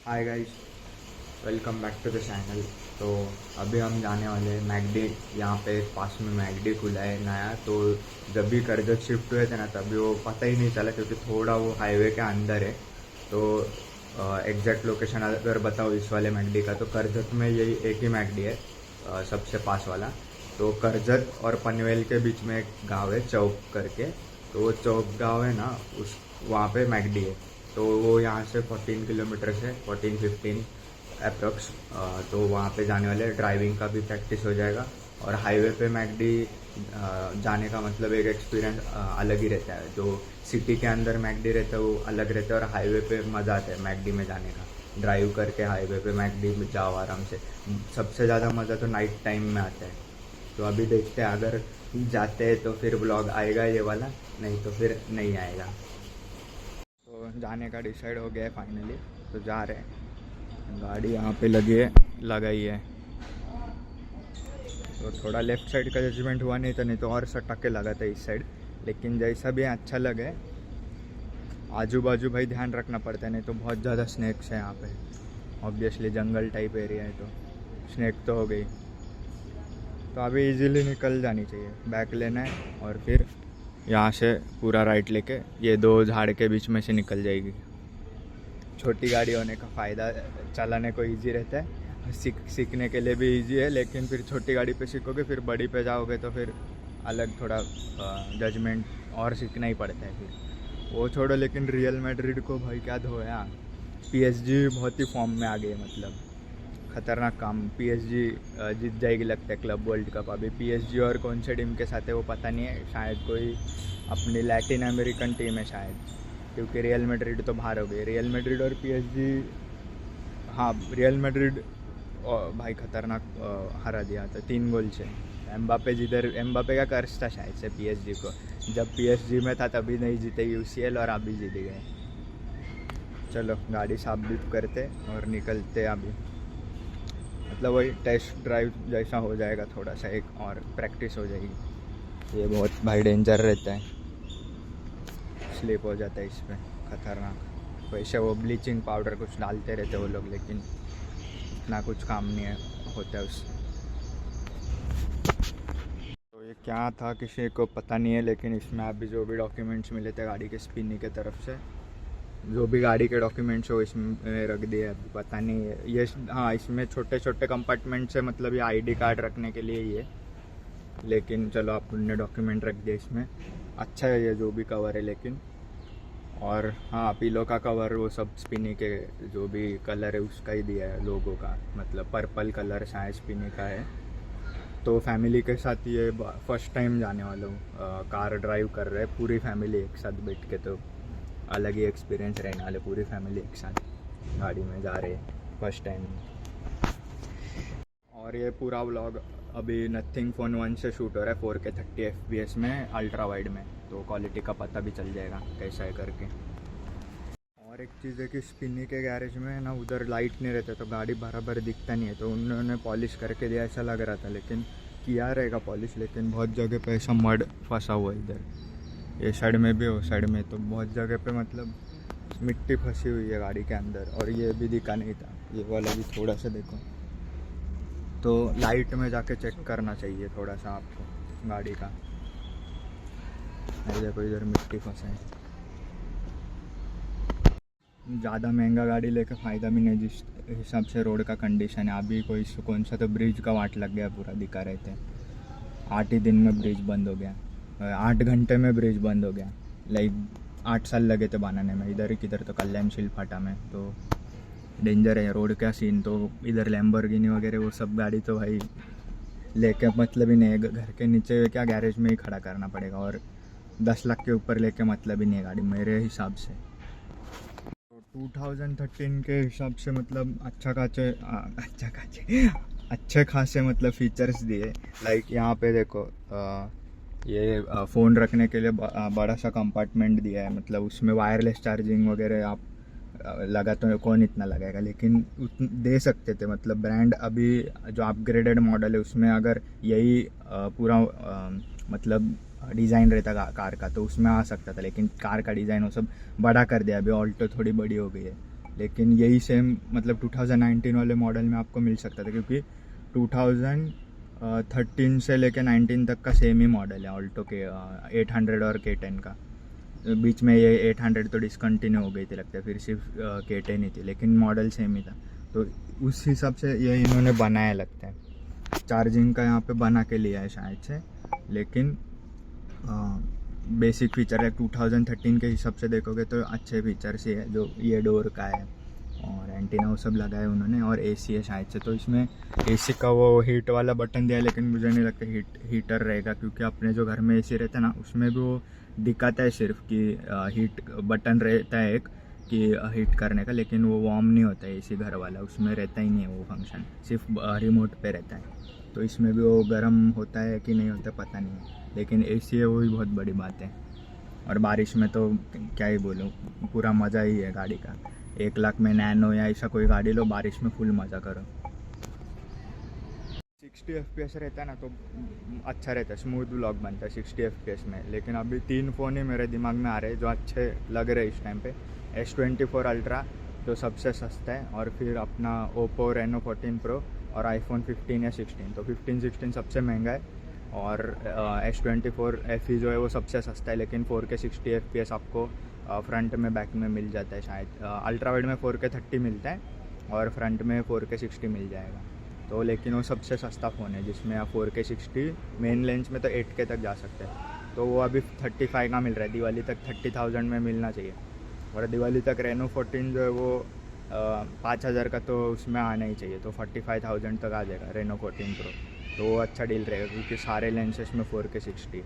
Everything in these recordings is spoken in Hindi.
Hi guys, welcome back to the channel. तो अभी हम जाने वाले हैं मैकडी। यहाँ पे पास में मैकडी खुला है नया। तो जब भी करजत शिफ्ट हुए थे ना, तभी वो पता ही नहीं चला क्योंकि थोड़ा वो हाईवे के अंदर है। तो एग्जैक्ट लोकेशन अगर बताओ इस वाले मैकडी का, तो करजत में यही एक ही मैकडी है, सबसे पास वाला। तो करजत और पनवेल के बीच में एक गांव है चौक करके। तो वो चौक गांव है ना, उस वहाँ पे मैकडी है। तो वो यहाँ से 14 किलोमीटर से 14-15 अप्रॉक्स। तो वहाँ पे जाने वाले ड्राइविंग का भी प्रैक्टिस हो जाएगा। और हाईवे पे मैकडी जाने का मतलब एक एक्सपीरियंस अलग ही रहता है। जो सिटी के अंदर मैकडी रहता है वो अलग रहता है, और हाईवे पे मज़ा आता है मैकडी में जाने का। ड्राइव करके हाईवे पे मैकडी में जाओ आराम से। सबसे ज़्यादा मज़ा तो नाइट टाइम में आता है। तो अभी देखते हैं, अगर जाते हैं तो फिर ब्लॉग आएगा ये वाला, नहीं तो फिर नहीं आएगा। तो जाने का डिसाइड हो गया है फाइनली। तो जा रहे हैं, गाड़ी यहाँ पे लगाई है। तो थोड़ा लेफ़्ट साइड का जजमेंट हुआ, नहीं तो और सटक के लगा था इस साइड। लेकिन जैसा भी अच्छा लगे, आजू बाजू भाई ध्यान रखना पड़ता है, नहीं तो बहुत ज़्यादा स्नैक्स है यहाँ पे। ऑब्वियसली जंगल टाइप एरिया है, तो स्नैक तो हो गई। तो अभी इजीली निकल जानी चाहिए। बैक लेना है और फिर यहाँ से पूरा राइट लेके ये दो झाड़ के बीच में से निकल जाएगी। छोटी गाड़ी होने का फ़ायदा, चलाने को इजी रहता है, सीखने के लिए भी इजी है। लेकिन फिर छोटी गाड़ी पे सीखोगे, फिर बड़ी पे जाओगे तो फिर अलग थोड़ा जजमेंट और सीखना ही पड़ता है। फिर वो छोड़ो, लेकिन रियल मैड्रिड को भाई क्या धोया। PSG बहुत ही फॉर्म में आ गई है, मतलब खतरनाक काम। PSG जीत जाएगी लगता है क्लब वर्ल्ड कप। अभी PSG और कौन से टीम के साथ है वो पता नहीं है, शायद कोई अपनी लैटिन अमेरिकन टीम है शायद, क्योंकि रियल मैड्रिड तो बाहर हो गई। रियल मैड्रिड और PSG, हाँ रियल मैड्रिड भाई खतरनाक हरा दिया था 3 गोल से। एम्बापे का कर्ज था शायद से PSG को। जब PSG में था तभी नहीं जीते UCL, और अभी जीत गए। चलो गाड़ी साफ भी करते और निकलते अभी। मतलब वही टेस्ट ड्राइव जैसा हो जाएगा, थोड़ा सा एक और प्रैक्टिस हो जाएगी। ये बहुत भाई डेंजर रहता है, स्लिप हो जाता है इस पर, खतरनाक। वैसे वो ब्लीचिंग पाउडर कुछ डालते रहते वो लोग, लेकिन इतना कुछ काम नहीं है होता है उससे। तो ये क्या था किसी को पता नहीं है, लेकिन इसमें अभी जो भी डॉक्यूमेंट्स मिले थे गाड़ी के स्पिनी के तरफ से, जो भी गाड़ी के डॉक्यूमेंट्स हो इसमें रख दिए। अभी पता नहीं है ये, हाँ इसमें छोटे छोटे कंपार्टमेंट्स है, मतलब ये ID कार्ड रखने के लिए ही है। लेकिन चलो आपने डॉक्यूमेंट रख दिया इसमें। अच्छा है ये जो भी कवर है, लेकिन और हाँ पिलो का कवर वो सब स्पिनी के जो भी कलर है उसका ही दिया है, लोगों का, मतलब पर्पल कलर शायद स्पिनी का है। तो फैमिली के साथ ये फर्स्ट टाइम जाने वाला हूँ, कार ड्राइव कर रहे हैं पूरी फैमिली एक साथ बैठ के। तो अलग ही एक्सपीरियंस रहने वाले, पूरी फैमिली एक साथ गाड़ी में जा रहे हैं फर्स्ट टाइम। और ये पूरा व्लॉग अभी नथिंग फ़ोन 1 से शूट हो रहा है 4K 30 FPS में अल्ट्रा वाइड में। तो क्वालिटी का पता भी चल जाएगा कैसा है करके। और एक चीज़ है कि स्पिनी के गैरेज में ना उधर लाइट नहीं रहता, तो गाड़ी बराबर दिखता नहीं है। तो उन्होंने पॉलिश करके दिया ऐसा लग रहा था, लेकिन किया रहेगा पॉलिश, लेकिन बहुत जगह पे ऐसा मड फंसा हुआ है इधर, ये साइड में भी हो साइड में। तो बहुत जगह पे मतलब मिट्टी फंसी हुई है गाड़ी के अंदर। और ये भी दिखा नहीं था, ये वाला भी थोड़ा सा देखो। तो लाइट में जाके चेक करना चाहिए थोड़ा सा आपको गाड़ी का। ये देखो इधर मिट्टी फंसे है। ज़्यादा महंगा गाड़ी लेके फ़ायदा भी नहीं, जिस हिसाब से रोड का कंडीशन है अभी। कोई कौन सा तो ब्रिज का वाट लग गया, पूरा दिखा रहे थे। 8 ही दिन में ब्रिज बंद हो गया, 8 घंटे में ब्रिज बंद हो गया। लाइक 8 साल लगे थे बनाने में। इधर ही किधर तो कल्याणशील फाटा में। तो डेंजर है रोड का सीन। तो इधर लैम्बोर्गिनी वगैरह वो सब गाड़ी तो भाई लेके मतलब ही नहीं है। घर के नीचे क्या गैरेज में ही खड़ा करना पड़ेगा, और 10 लाख के ऊपर लेके मतलब ही नहीं है गाड़ी मेरे हिसाब से। तो 2013 के हिसाब से मतलब अच्छे खासे मतलब फीचर्स दिए। लाइक यहाँ पे देखो ये फ़ोन रखने के लिए बड़ा सा कंपार्टमेंट दिया है, मतलब उसमें वायरलेस चार्जिंग वगैरह आप लगा तो कौन इतना लगाएगा, लेकिन दे सकते थे। मतलब ब्रांड अभी जो अपग्रेडेड मॉडल है उसमें अगर यही पूरा मतलब डिज़ाइन रहता कार का, तो उसमें आ सकता था। लेकिन कार का डिज़ाइन वो सब बड़ा कर दिया, अभी ऑल्टो थोड़ी बड़ी हो गई है। लेकिन यही सेम मतलब 2019 वाले मॉडल में आपको मिल सकता था, क्योंकि 2013 से लेके 19 तक का सेम ही मॉडल है ऑल्टो के 800 और K10 का। बीच में ये 800 तो डिसकंटिन्यू हो गई थी लगता है, फिर सिर्फ K10 ही थी, लेकिन मॉडल सेम ही था। तो उस हिसाब से ये इन्होंने बनाया लगता है। चार्जिंग का यहाँ पे बना के लिया है शायद से, लेकिन बेसिक फीचर है 2013 के हिसाब से देखोगे तो अच्छे फीचर्स ही है। जो ये डोर का है और एंटीना वो सब लगा है उन्होंने, और एसी है शायद से। तो इसमें एसी का वो हीट वाला बटन दिया है, लेकिन मुझे नहीं लगता हीटर रहेगा, क्योंकि अपने जो घर में एसी रहता है ना उसमें भी वो दिखाता है सिर्फ कि हीट बटन रहता है एक कि हीट करने का, लेकिन वो वार्म नहीं होता है एसी घर वाला, उसमें रहता ही नहीं है वो फंक्शन, सिर्फ रिमोट पे रहता है। तो इसमें भी वो गर्म होता है कि नहीं होता पता नहीं है, लेकिन एसी है वो भी बहुत बड़ी बात है। और बारिश में तो क्या ही बोलूँ, पूरा मज़ा ही है गाड़ी का। 1 लाख में नैनो या ऐसा कोई गाड़ी लो, बारिश में फुल मज़ा करो। 60 FPS रहता है ना तो अच्छा रहता है, स्मूथ ब्लॉग बनता है 60 FPS में। लेकिन अभी 3 फ़ोन ही मेरे दिमाग में आ रहे हैं जो अच्छे लग रहे हैं इस टाइम पे। S24 अल्ट्रा जो सबसे सस्ता है, और फिर अपना ओप्पो Reno 14 Pro और iPhone 15 या 16। तो 15-16 सबसे महंगा है, और S24 FE जो है वो सबसे सस्ता है, लेकिन 4K 60 FPS आपको फ्रंट में बैक में मिल जाता है शायद। अल्ट्रा वाइड में 4K 30 मिलता है और फ्रंट में 4K 60 मिल जाएगा। तो लेकिन वो सबसे सस्ता फ़ोन है जिसमें आप 4K 60 मेन लेंस में तो 8K तक जा सकते हैं। तो वो अभी 35 का मिल रहा है, दिवाली तक 30,000 में मिलना चाहिए। और दिवाली तक Reno 14 जो है वो 5,000 का तो उसमें आना ही चाहिए, तो 45,000 तक आ जाएगा Reno 14 Pro। तो वो अच्छा डील रहेगा, क्योंकि सारे लेंसेज में 4K 60 है।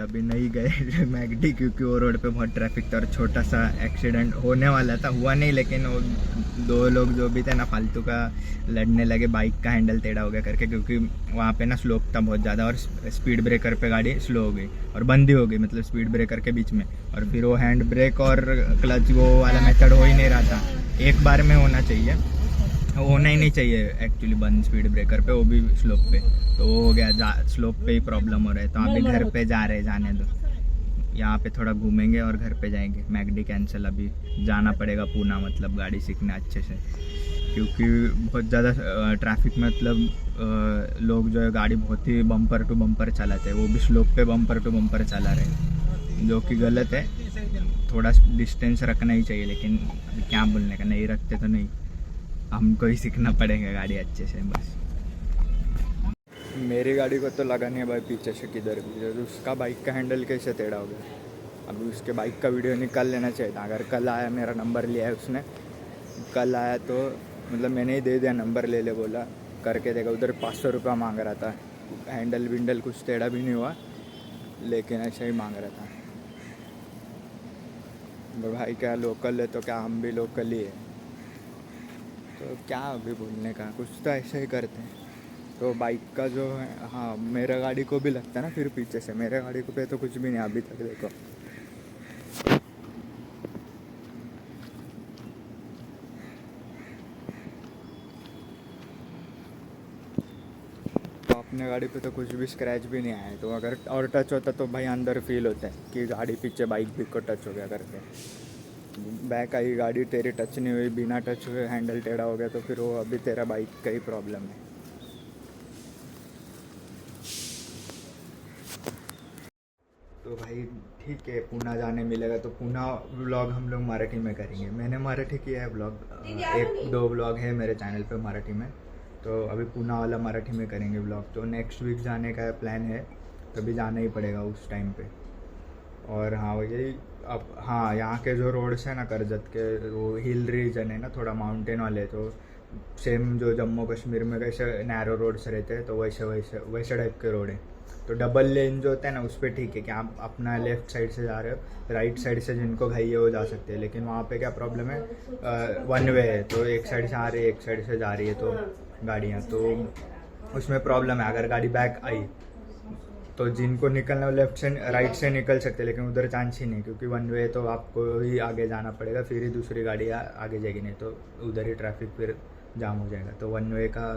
अभी नहीं गए मैगडी, क्योंकि वो रोड पे बहुत ट्रैफिक था और छोटा सा एक्सीडेंट होने वाला था, हुआ नहीं, लेकिन वो 2 लोग जो भी थे ना फालतू का लड़ने लगे, बाइक का हैंडल टेढ़ा हो गया करके, क्योंकि वहाँ पे ना स्लोप था बहुत ज़्यादा, और स्पीड ब्रेकर पे गाड़ी स्लो हो गई और बंदी हो गई, मतलब स्पीड ब्रेकर के बीच में। और फिर वो हैंड ब्रेक और क्लच वो वाला मेथड हो ही नहीं रहा था, एक बार में होना चाहिए, होना ही नहीं चाहिए एक्चुअली बंद स्पीड ब्रेकर पे, वो भी स्लोप पे। तो वो हो गया, स्लोप पे ही प्रॉब्लम हो रहा है। तो अभी घर पे जा रहे हैं, जाने दो, यहाँ पे थोड़ा घूमेंगे और घर पे जाएंगे। मैगडी कैंसिल, अभी जाना पड़ेगा पूना, मतलब गाड़ी सीखने अच्छे से, क्योंकि बहुत ज़्यादा ट्रैफिक में मतलब लोग जो है गाड़ी बहुत ही बम्पर टू बम्पर चलाते हैं, वो भी स्लोप पे बम्पर टू बम्पर चला रहे हैं, जो कि गलत है। थोड़ा डिस्टेंस रखना ही चाहिए, लेकिन क्या बोलने का, नहीं रखते तो नहीं, हमको ही सीखना पड़ेगा गाड़ी अच्छे से बस। मेरी गाड़ी को तो लगा नहीं है भाई पीछे से किधर भी, उसका बाइक का हैंडल कैसे टेढ़ा हो गया। अभी उसके बाइक का वीडियो निकाल लेना चाहिए था। अगर कल आया, मेरा नंबर लिया है उसने, कल आया तो मतलब मैंने ही दे दिया, नंबर ले ले बोला, करके देगा। उधर 500 रुपया मांग रहा था, हैंडल विंडल कुछ टेढ़ा भी नहीं हुआ, लेकिन ऐसा ही मांग रहा था। तो भाई क्या लोकल है तो क्या हम भी लोकल ही है, तो क्या अभी बोलने का, कुछ तो ऐसा ही करते हैं। तो बाइक का जो है, हाँ मेरा गाड़ी को भी लगता है ना फिर पीछे से, मेरे गाड़ी को पे तो कुछ भी नहीं अभी तक देखो। तो अपने गाड़ी पे तो कुछ भी स्क्रैच भी नहीं आया है, तो अगर और टच होता तो भाई अंदर फील होता है कि गाड़ी पीछे बाइक भी को टच हो गया करके। बैक आई गाड़ी तेरी टच नहीं हुई, बिना टच हुए हैंडल टेढ़ा हो गया, तो फिर वो अभी तेरा बाइक का ही प्रॉब्लम है। तो भाई ठीक है, पूना जाने मिलेगा तो पूना व्लॉग हम लोग मराठी में करेंगे। मैंने मराठी किया है व्लॉग, एक दो व्लॉग है मेरे चैनल पे मराठी में, तो अभी पूना वाला मराठी में करेंगे व्लॉग। तो नेक्स्ट वीक जाने का प्लान है, तभी जाना ही पड़ेगा उस टाइम पे। और हाँ यही, अब हाँ यहाँ के जो रोड्स हैं ना कर्जत के, वो हिल रीजन है ना, थोड़ा माउंटेन वाले, तो सेम जो जम्मू कश्मीर में कैसे नैरो रोड्स रहते हैं, तो वैसे वैसे वैसे टाइप के रोड है। तो डबल लेन जो होता है ना उस पर ठीक है कि आप अपना लेफ्ट साइड से जा रहे हो, राइट साइड से जिनको घाई है वो जा सकते हैं। लेकिन वहाँ पे क्या प्रॉब्लम है, वन वे है, तो एक साइड से आ रही है एक साइड से जा रही है तो गाड़ियाँ, तो उसमें प्रॉब्लम है। अगर गाड़ी बैक आई तो जिनको निकलना है लेफ्ट से राइट से निकल सकते हैं, लेकिन उधर चांस ही नहीं, क्योंकि वन वे तो आपको ही आगे जाना पड़ेगा, फिर ही दूसरी गाड़ी आगे जाएगी, नहीं तो उधर ही ट्रैफिक फिर जाम हो जाएगा। तो वन वे का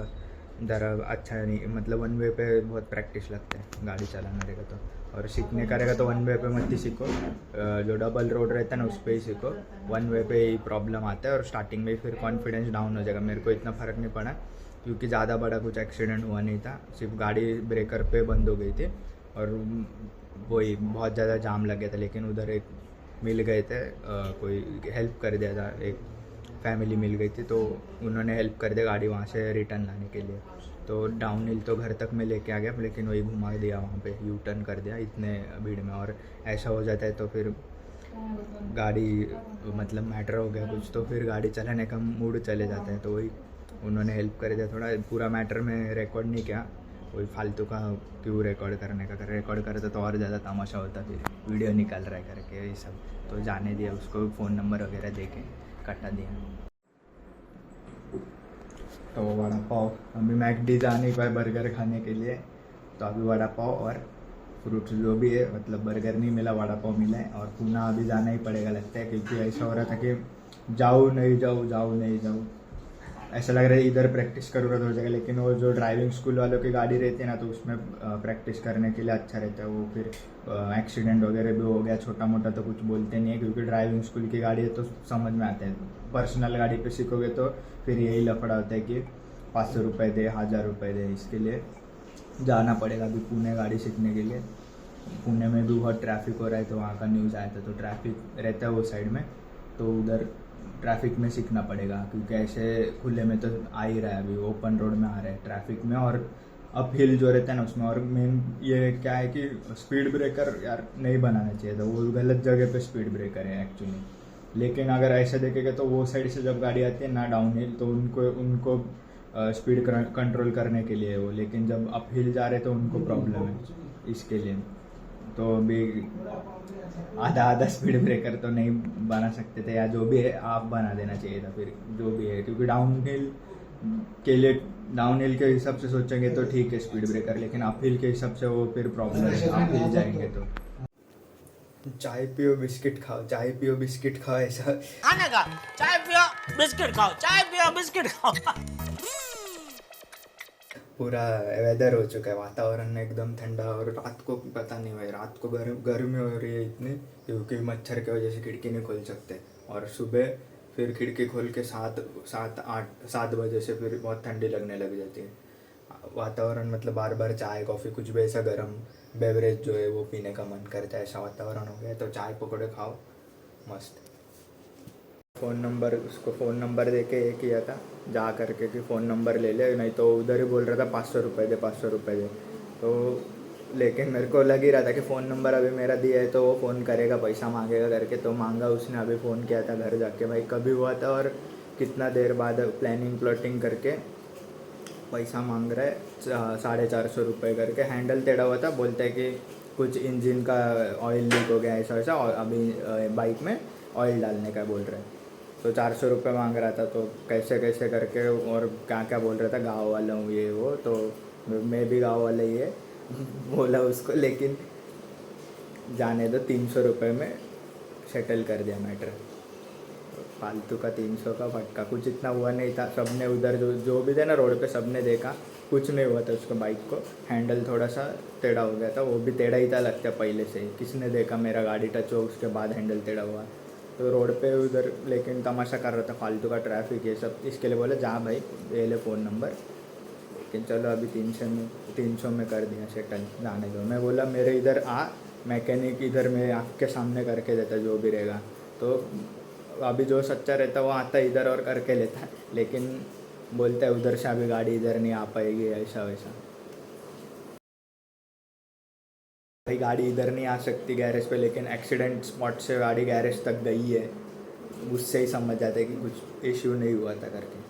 दर अच्छा नहीं, मतलब वन वे पे बहुत प्रैक्टिस लगता है गाड़ी चलाना रहेगा तो। और सीखने का रहेगा तो वन वे पे मत ही सीखो, जो डबल रोड रहता है ना उस पर ही सीखो। वन वे पे ही प्रॉब्लम आता है और स्टार्टिंग में ही फिर कॉन्फिडेंस डाउन हो जाएगा। मेरे को इतना फ़र्क नहीं पड़ा क्योंकि ज़्यादा बड़ा कुछ एक्सीडेंट हुआ नहीं था, सिर्फ गाड़ी ब्रेकर पे बंद हो गई थी और वही बहुत ज़्यादा जाम लग गया था। लेकिन उधर एक मिल गए थे, कोई हेल्प कर दिया था, एक फैमिली मिल गई थी, तो उन्होंने हेल्प कर दिया गाड़ी वहाँ से रिटर्न लाने के लिए। तो डाउन हिल तो घर तक मैं लेके आ गया, लेकिन वही घुमा दिया वहाँ पे, यू टर्न कर दिया इतने भीड़ में। और ऐसा हो जाता है तो फिर गाड़ी मतलब मैटर हो गया कुछ, तो फिर गाड़ी चलाने का मूड चले जाता है। तो वही उन्होंने हेल्प कर दिया थोड़ा, पूरा मैटर में रिकॉर्ड नहीं किया, कोई फालतू का क्यों रिकॉर्ड करने का, रिकॉर्ड करता तो और ज़्यादा तमाशा होता, फिर वीडियो निकल रहा है करके ये सब। तो जाने दिया उसको, फ़ोन नंबर वगैरह दे के कटा दिया। तो वड़ा पाव, अभी मैकडी जा नहीं पाए बर्गर खाने के लिए, तो अभी वड़ा पाव और फ्रूट जो भी है, मतलब बर्गर नहीं मिला, वड़ा पाव मिला है। और पुणे अभी जाना ही पड़ेगा लगता है, क्योंकि ऐसा हो रहा था कि जाऊँ नहीं जाऊँ, ऐसा लग रहा है इधर प्रैक्टिस करूँगा तो हो जाएगा। लेकिन वो जो ड्राइविंग स्कूल वालों की गाड़ी रहती है ना, तो उसमें प्रैक्टिस करने के लिए अच्छा रहता है। वो फिर एक्सीडेंट वगैरह भी हो गया छोटा मोटा तो कुछ बोलते नहीं है, क्योंकि ड्राइविंग स्कूल की गाड़ी है तो समझ में आता है। पर्सनल गाड़ी पे सीखोगे तो फिर यही लफड़ा होता है कि 500 रुपये दे, 1000 रुपये दे, इसके लिए जाना पड़ेगा अभी पुणे गाड़ी सीखने के लिए। पुणे में भी बहुत ट्रैफिक हो रहा है, तो वहाँ का न्यूज़ आया था, तो ट्रैफिक रहता है वो साइड में, तो उधर ट्रैफिक में सीखना पड़ेगा। क्योंकि ऐसे खुले में तो आ ही रहा है, अभी ओपन रोड में आ रहा है ट्रैफिक में, और अप हिल जो रहता है ना उसमें। और मेन ये क्या है कि स्पीड ब्रेकर यार नहीं बनाना चाहिए था, वो गलत जगह पे स्पीड ब्रेकर है एक्चुअली। लेकिन अगर ऐसे देखेंगे तो वो साइड से जब गाड़ी आती है ना डाउन हिल, तो उनको स्पीड कंट्रोल करने के लिए वो, लेकिन जब अप हिल जा रहे तो उनको प्रॉब्लम है इसके लिए। तो अभी आधा स्पीड ब्रेकर तो नहीं बना सकते थे, या जो भी है आप बना देना चाहिए था फिर, जो भी है। क्योंकि डाउन हिल के लिए, डाउन हिल के हिसाब से सोचेंगे तो ठीक है स्पीड ब्रेकर, लेकिन अप हिल के हिसाब से वो फिर प्रॉब्लम है, आप हिल जाएंगे तो। चाय पियो बिस्किट खाओ, चाय पियो बिस्किट खाओ, ऐसा खाने का, चाय पियो बिस्किट खाओ, चाय पियो बिस्किट खाओ। पूरा वेदर हो चुका है, वातावरण एकदम ठंडा। और रात को पता नहीं भाई, रात को गर्मी हो रही है इतनी, क्योंकि मच्छर की वजह से खिड़की नहीं खोल सकते। और सुबह फिर खिड़की खोल के 7 बजे से फिर बहुत ठंडी लगने लग जाती है। वातावरण मतलब बार बार चाय कॉफ़ी कुछ भी ऐसा गर्म बेवरेज जो है वो पीने का मन करता है, ऐसा वातावरण हो गया। तो चाय पकौड़े खाओ मस्त। उसको फ़ोन नंबर दे के ये किया था जा करके कि फ़ोन नंबर ले ले, नहीं तो उधर ही बोल रहा था 500 रुपये दे, 500 रुपये दे। तो लेकिन मेरे को लग ही रहा था कि फ़ोन नंबर अभी मेरा दिया है तो वो फ़ोन करेगा, पैसा मांगेगा करके। तो मांगा उसने, अभी फ़ोन किया था घर जाके, भाई कभी हुआ था और कितना देर बाद प्लानिंग करके पैसा मांग रहा है 450 रुपये करके। हैंडल टेढ़ा हुआ था, बोलता है कि कुछ इंजन का ऑयल लीक हो गया ऐसा वैसा, और अभी बाइक में ऑयल डालने का बोल रहे हैं। तो 400 रुपये मांग रहा था, तो कैसे कैसे करके और क्या क्या बोल रहा था, गाँव वाला हूँ ये वो। तो मैं भी गाँव वाला ही है बोला उसको, लेकिन जाने दो, 300 रुपये में सेटल कर दिया मैटर। फालतू का 300 का फटका, कुछ इतना हुआ नहीं था। सबने उधर जो भी थे ना रोड पे, सबने देखा, कुछ नहीं हुआ था उसको। बाइक को हैंडल थोड़ा सा टेढ़ा हो गया था, वो भी टेढ़ा ही था लगता है पहले से ही। किसने देखा मेरा गाड़ी टच हो उसके बाद हैंडल टेढ़ा हुआ? तो रोड पे उधर लेकिन तमाशा कर रहा था, फालतू का ट्रैफिक ये सब। इसके लिए बोले जा भाई, ले ले फ़ोन नंबर। लेकिन चलो अभी 300 में कर दिया सेटल, जाने दो। मैं बोला मेरे इधर आ, मैकेनिक इधर में आपके सामने करके देता जो भी रहेगा। तो अभी जो सच्चा रहता वो आता इधर और करके लेता, लेकिन बोलता है उधर से अभी गाड़ी इधर नहीं आ पाएगी, ऐसा वैसा। भाई गाड़ी इधर नहीं आ सकती गैरेज पे, लेकिन एक्सीडेंट स्पॉट से गाड़ी गैरेज तक गई है, उससे ही समझ जाते कि कुछ इश्यू नहीं हुआ था करके।